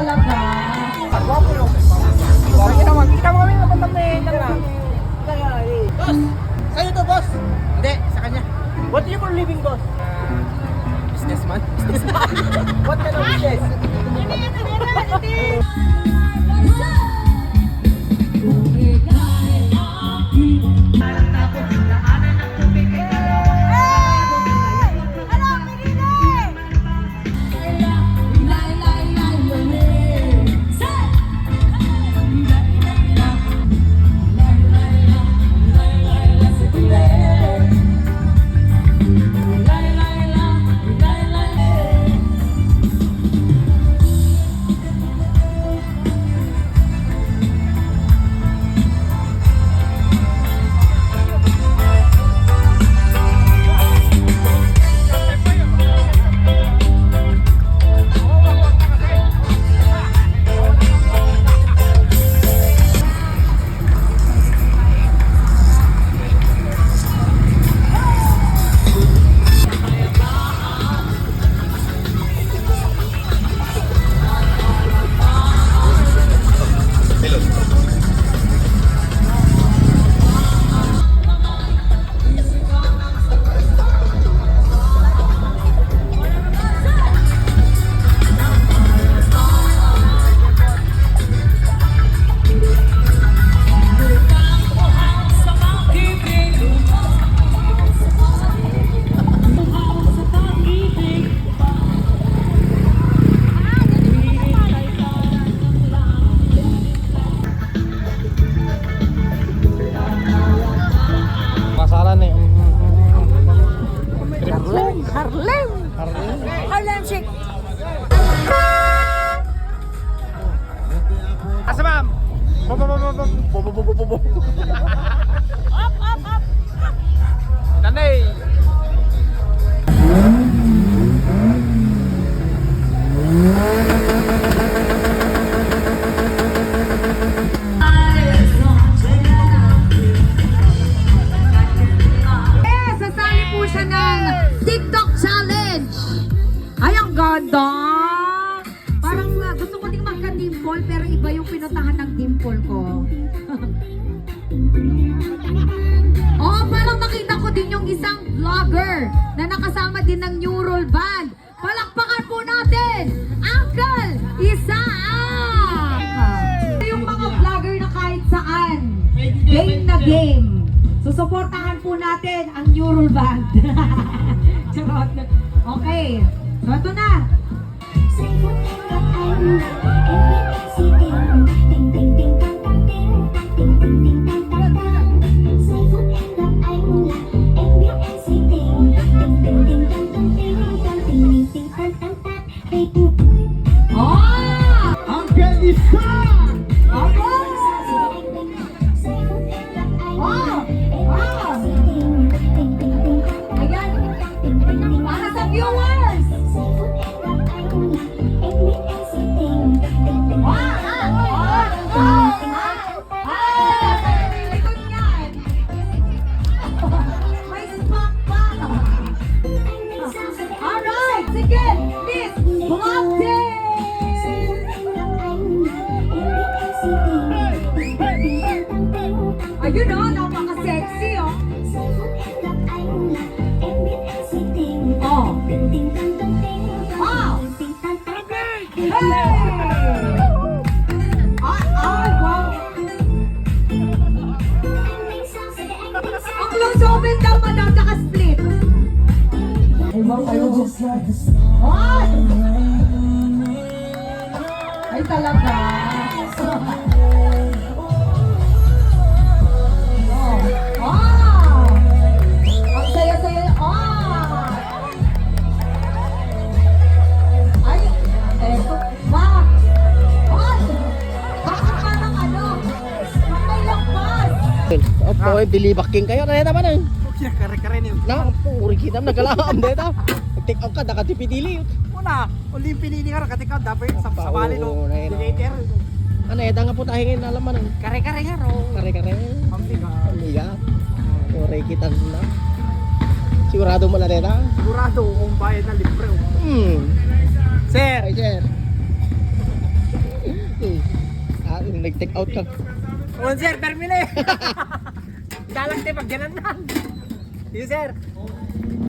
talaga. Gwapo yun. Kita mo kami naman namin. Boss! Sa'yo to, boss! Hindi, sa kanya. What do you for living, boss? Businessman? Businessman? What kind of business? Masalan eh. Harlem Shake. Asa ma'am? Bo. Up. Nanay. Sasali po siya ng TikTok Challenge. Ay, ang ganda. Parang gusto ko ding magka-dimple pero iba yung pinuntahan ng dimple ko. Oh, parang nakita ko din yung isang vlogger na nakasama din ng Neural Band. Palakpakan po natin, Uncle Isaac! Yung mga vlogger na kahit saan, game na game. Susuportahan po natin ang Neural Band. Charot. Okay, so ito na. Uncle Isaac! Ayan, para sa viewers! May spot pa! Alright, sige! Miss Blocktail! Ayun o, napaka-sexy o! Oh! Wow! Hey! Wow! Ang close open daw mo daw, tsaka split. What? Ay talaga. Oh. Ang saya-saya. Ay, eto. Ma. Ay. Bakit parang ano? May lampas. Opo, bilibaking kayo na naman eh. Kare-kare niyo. Na, puri kita nagalaam dito. Take out ka nakatipidili. Una, uling pinili ka katika dapat sa bali no. Indicator. Ano eta nga po tahingin alam man. Kare-kare nga ro. Kare-kare. Pampiga. Amiga. Ore kita na. Sigurado mo na neta? Sigurado kung bayad na libre. Hmm. Sir, Ay, sir. nag-take out ka. On sir, termine. Dalang te pag ganan na. Yes sir.